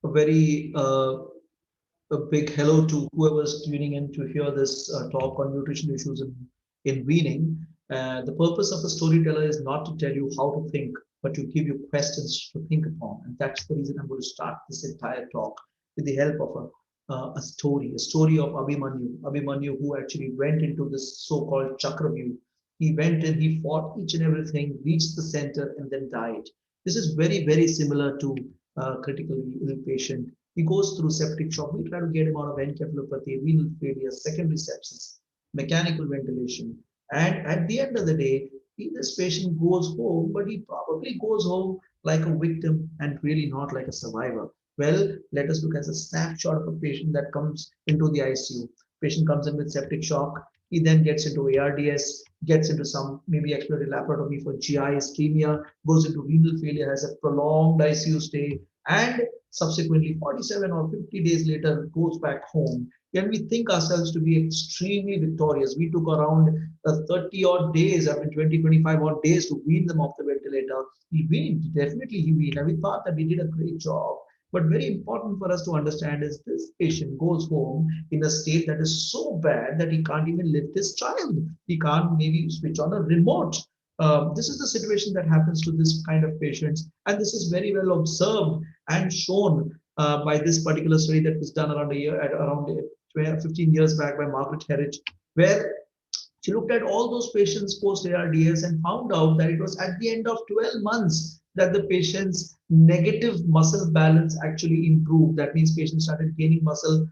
A very a big hello to whoever's tuning in to hear this talk on nutrition issues in weaning. The purpose of a storyteller is not to tell you how to think, but to give you questions to think upon. And that's the reason I'm going to start this entire talk with the help of a story of Abhimanyu. Abhimanyu, who actually went into this so-called Chakravyu. He went and he fought each and everything, reached the center, and then died. This is very, very similar to critically ill patient. He goes through septic shock. We try to get him out of encephalopathy, renal failure, secondary sepsis, mechanical ventilation. And at the end of the day, this patient goes home, but he probably goes home like a victim and really not like a survivor. Well, let us look at a snapshot of a patient that comes into the ICU. Patient comes in with septic shock. He then gets into ARDS, gets into some maybe exploratory laparotomy for GI ischemia, goes into renal failure, has a prolonged ICU stay, and subsequently 47 or 50 days later goes back home. And we think ourselves to be extremely victorious. We took around 30 odd days, I mean 20, 25 odd days to wean them off the ventilator. He weaned, definitely he weaned, and we thought that we did a great job. But very important for us to understand is this patient goes home in a state that is so bad that he can't even lift his child. He can't maybe switch on a remote. This is the situation that happens to this kind of patients, and this is very well observed and shown by this particular study that was done around a year, at around 15 years back by Margaret Herridge, where she looked at all those patients post ARDS and found out that it was at the end of 12 months that the patient's negative muscle balance actually improved. That means patients started gaining muscle,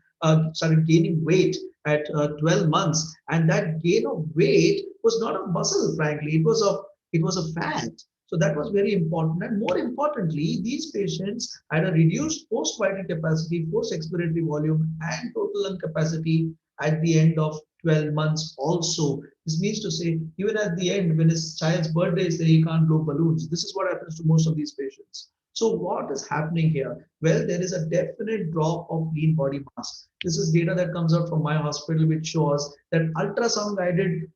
started gaining weight at 12 months, and that gain of weight was not of muscle, frankly, it was a fat. So that was very important. And more importantly, these patients had a reduced post-vital capacity, post-expiratory volume, and total lung capacity at the end of 12 months also. This means to say, even at the end, when his child's birthday is there, he can't blow balloons. This is what happens to most of these patients. So what is happening here? Well, there is a definite drop of lean body mass. This is data that comes out from my hospital, which shows that ultrasound guided,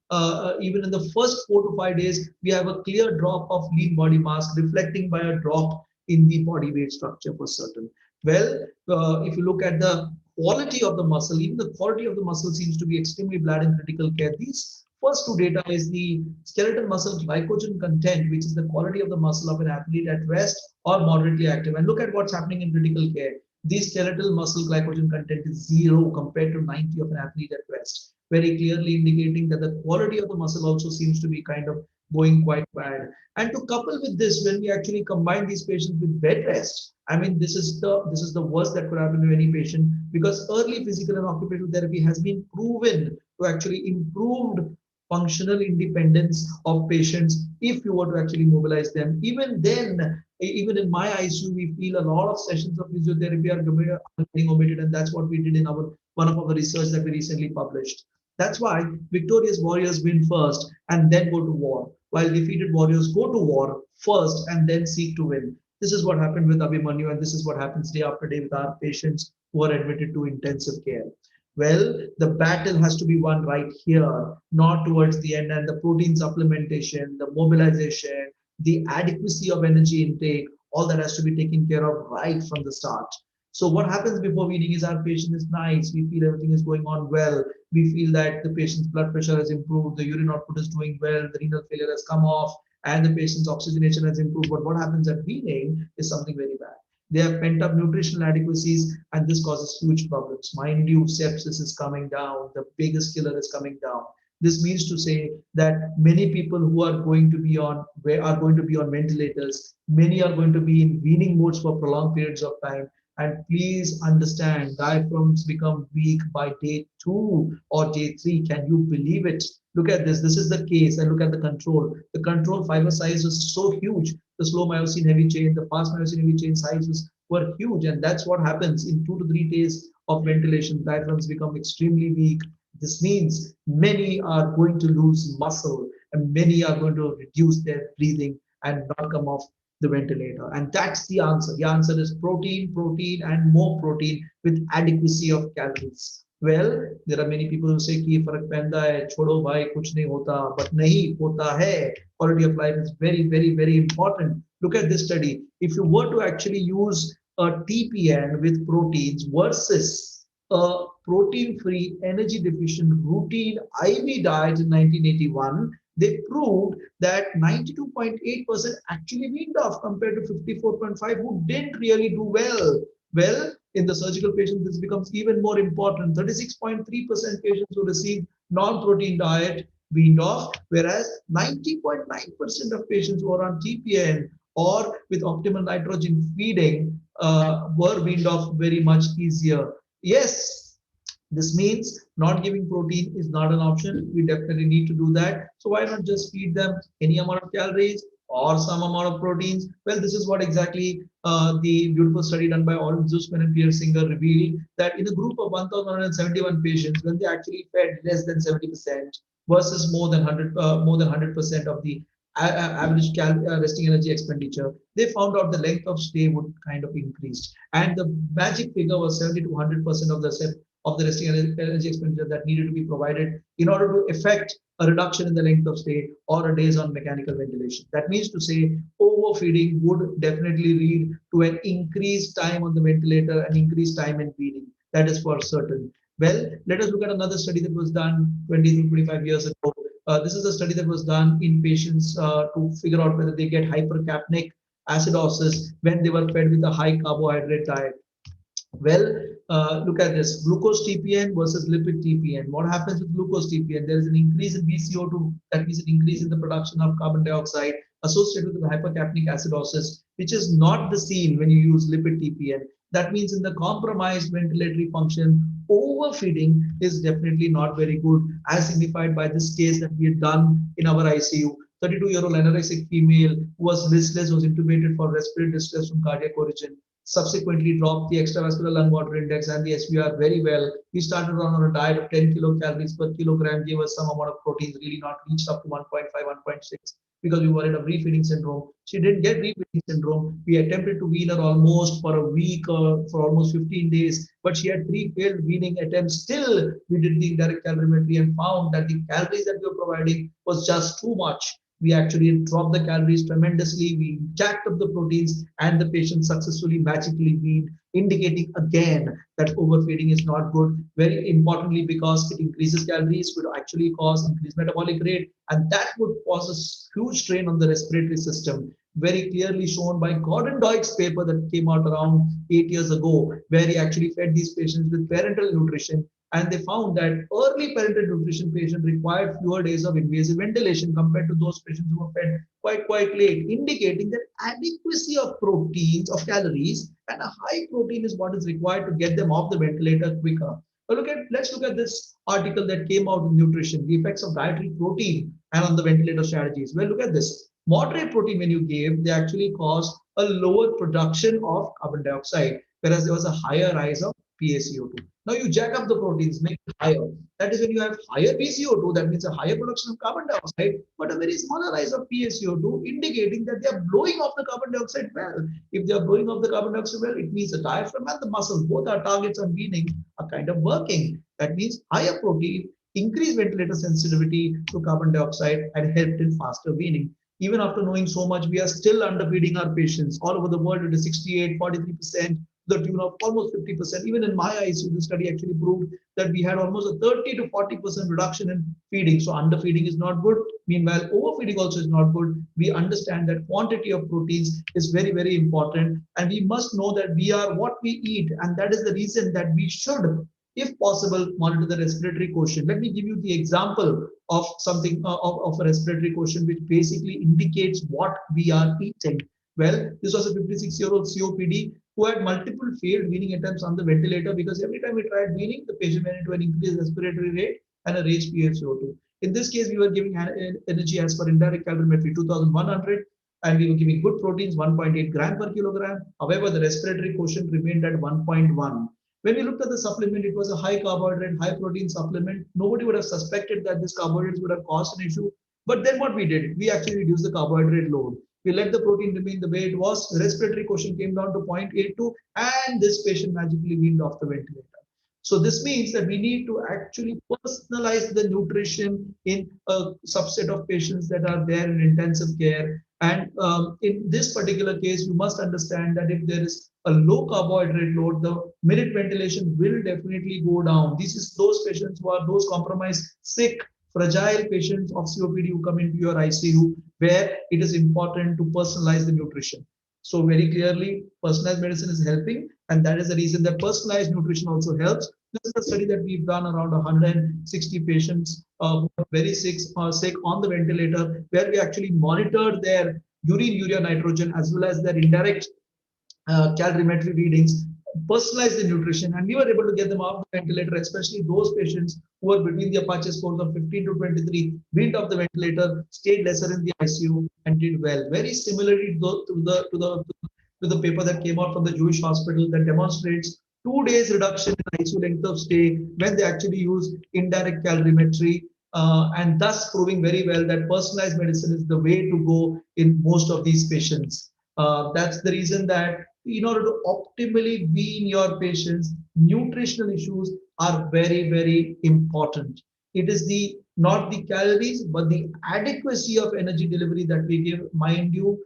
even in the first 4 to 5 days, we have a clear drop of lean body mass, reflecting by a drop in the body weight structure for certain. Well, if you look at the quality of the muscle, even the quality of the muscle seems to be extremely bad in critical care. These first two data is the skeletal muscle glycogen content, which is the quality of the muscle of an athlete at rest or moderately active. And look at what's happening in critical care. The skeletal muscle glycogen content is 0 compared to 90 of an athlete at rest, very clearly indicating that the quality of the muscle also seems to be kind of going quite bad. And to couple with this, when we actually combine these patients with bed rest, I mean, this is the worst that could happen to any patient, because early physical and occupational therapy has been proven to actually improve functional independence of patients if you were to actually mobilize them. Even then, even in my ICU, we feel a lot of sessions of physiotherapy are getting omitted, and that's what we did in our one of our research that we recently published. That's why victorious warriors win first and then go to war, while defeated warriors go to war first and then seek to win. This is what happened with Abhimanyu, and this is what happens day after day with our patients who are admitted to intensive care. Well, the battle has to be won right here, not towards the end. And the protein supplementation, the mobilization, the adequacy of energy intake, all that has to be taken care of right from the start. So what happens before weaning is our patient is nice. We feel everything is going on well. We feel that the patient's blood pressure has improved, the urine output is doing well, the renal failure has come off, and the patient's oxygenation has improved. But what happens at weaning is something very bad. They have pent up nutritional adequacies, and this causes huge problems. Mind you, sepsis is coming down, the biggest killer is coming down. This means to say that many people who are going to be on are going to be on ventilators. Many are going to be in weaning modes for prolonged periods of time. And please understand, diaphragms become weak by day 2 or day 3. Can you believe it? Look at this. This is the case, and look at the control. The control fiber size was so huge. The slow myosin heavy chain, the fast myosin heavy chain sizes were huge, and that's what happens in 2 to 3 days of ventilation. Diaphragms become extremely weak. This means many are going to lose muscle, and many are going to reduce their breathing and not come off the ventilator. And that's the answer. The answer is protein, protein, and more protein with adequacy of calories. Well, there are many people who say कि फर्क पैंदा है, छोड़ो भाई कुछ नहीं होता, but नहीं होता है. Quality of life is very, very, very important. Look at this study. If you were to actually use a TPN with proteins versus a protein-free, energy-deficient routine IV diet in 1981, they proved that 92.8% actually weaned off compared to 54.5 who didn't really do well. Well, in the surgical patients, this becomes even more important. 36.3% patients who received non-protein diet weaned off, whereas 90.9% of patients who are on TPN or with optimal nitrogen feeding were weaned off very much easier. Yes, this means not giving protein is not an option. We definitely need to do that. So why not just feed them any amount of calories or some amount of proteins? Well, this is what exactly the beautiful study done by Oren Zussman and Pierre Singer revealed, that in a group of 1,171 patients, when they actually fed less than 70% versus more than 100% of the average resting energy expenditure, they found out the length of stay would kind of increase. And the magic figure was 70 to 100% of the resting energy expenditure that needed to be provided in order to effect a reduction in the length of stay or a days on mechanical ventilation. That means to say overfeeding would definitely lead to an increased time on the ventilator and increased time in feeding. That is for certain. Well, let us look at another study that was done 20 to 25 years ago. This is a study that was done in patients to figure out whether they get hypercapnic acidosis when they were fed with a high carbohydrate diet. Well, look at this glucose TPN versus lipid TPN. What happens with glucose TPN? There is an increase in VCO2, that means an increase in the production of carbon dioxide associated with the hypercapnic acidosis, which is not the seen when you use lipid TPN. That means in the compromised ventilatory function, overfeeding is definitely not very good, as signified by this case that we had done in our ICU. 32-year-old anorexic female who was listless, was intubated for respiratory distress from cardiac origin, subsequently dropped the extravascular lung water index and the SVR very well. We started on a diet of 10 kilocalories per kilogram, gave us some amount of proteins, really not reached up to 1.5, 1.6 because we worried of refeeding syndrome. She didn't get refeeding syndrome. We attempted to wean her almost for a week or for almost 15 days, but she had 3 failed weaning attempts. Still, we did the indirect calorimetry and found that the calories that we were providing was just too much. We actually dropped the calories tremendously. We jacked up the proteins, and the patient successfully magically weaned, indicating again that overfeeding is not good. Very importantly, because it increases calories, could actually cause increased metabolic rate, and that would cause a huge strain on the respiratory system. Very clearly shown by Gordon Doig's paper that came out around 8 years ago, where he actually fed these patients with parenteral nutrition, and they found that early parenteral nutrition patients required fewer days of invasive ventilation compared to those patients who were fed quite late, indicating that adequacy of proteins, of calories, and a high protein is what is required to get them off the ventilator quicker. So let's look at this article that came out in Nutrition, the effects of dietary protein and on the ventilator strategies. Well, look at this. Moderate protein when you gave, they actually caused a lower production of carbon dioxide, whereas there was a higher rise of PaCO2. Now you jack up the proteins, make it higher. That is when you have higher PaCO2, that means a higher production of carbon dioxide, but a very smaller rise of PaCO2, indicating that they are blowing off the carbon dioxide well. If they are blowing off the carbon dioxide well, it means the diaphragm and the muscles, both our targets on weaning, are kind of working. That means higher protein, increased ventilator sensitivity to carbon dioxide, and helped in faster weaning. Even after knowing so much, we are still underfeeding our patients. All over the world, it is 68, 43%, the tune of almost 50%. Even in my ICU, the study actually proved that we had almost a 30 to 40% reduction in feeding. So underfeeding is not good. Meanwhile, overfeeding also is not good. We understand that quantity of proteins is very important. And we must know that we are what we eat. And that is the reason that we should, if possible, monitor the respiratory quotient. Let me give you the example of something of a respiratory quotient, which basically indicates what we are eating. Well, this was a 56-year-old COPD who had multiple failed weaning attempts on the ventilator because every time we tried weaning, the patient went into an increased respiratory rate and a raised PaCO2. In this case, we were giving energy as per indirect calorimetry 2100, and we were giving good proteins 1.8 gram per kilogram. However, the respiratory quotient remained at 1.1. When we looked at the supplement, it was a high carbohydrate, high protein supplement. Nobody would have suspected that this carbohydrates would have caused an issue. But then what we did, we actually reduced the carbohydrate load. We let the protein remain the way it was. The respiratory quotient came down to 0.82, and this patient magically weaned off the ventilator. So this means that we need to actually personalize the nutrition in a subset of patients that are there in intensive care. And in this particular case, you must understand that if there is a low carbohydrate load, the minute ventilation will definitely go down. This is those patients who are those compromised, sick, fragile patients of COPD who come into your ICU, where it is important to personalize the nutrition. So very clearly, personalized medicine is helping, and that is the reason that personalized nutrition also helps. This is a study that we've done around 160 patients who are very sick on the ventilator, where we actually monitored their urine urea nitrogen as well as their indirect calorimetry readings, personalize the nutrition, and we were able to get them off the ventilator, especially those patients who were between the Apache scores of 15 to 23, weaned off the ventilator, stayed lesser in the ICU, and did well. Very similarly to the paper that came out from the Jewish hospital that demonstrates 2 days reduction in ICU length of stay when they actually use indirect calorimetry, and thus proving very well that personalized medicine is the way to go in most of these patients. That's the reason that in order to optimally wean your patients, nutritional issues are very, very important. It is the not the calories, but the adequacy of energy delivery that we give. Mind you,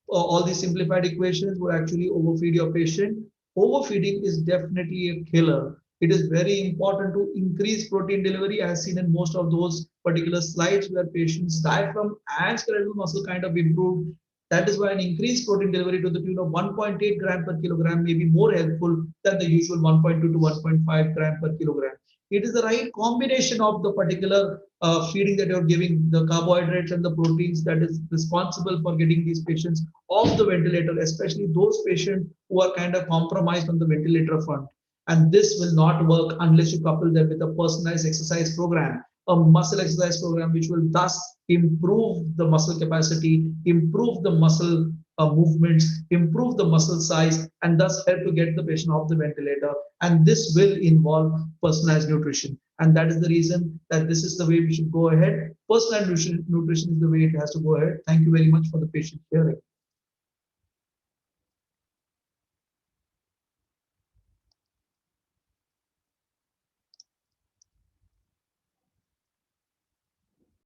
all these simplified equations would actually overfeed your patient. Overfeeding is definitely a killer. It is very important to increase protein delivery, as seen in most of those particular slides where patients' diaphragm and skeletal muscle kind of improved. That is why an increased protein delivery to the tune of 1.8 gram per kilogram may be more helpful than the usual 1.2 to 1.5 gram per kilogram. It is the right combination of the particular feeding that you're giving, the carbohydrates and the proteins, that is responsible for getting these patients off the ventilator, especially those patients who are kind of compromised on the ventilator front. And this will not work unless you couple them with a personalized exercise program, a muscle exercise program, which will thus improve the muscle capacity, improve the muscle movements, improve the muscle size, and thus help to get the patient off the ventilator. And this will involve personalized nutrition. And that is the reason that this is the way we should go ahead. Personalized nutrition is the way it has to go ahead. Thank you very much for the patient hearing.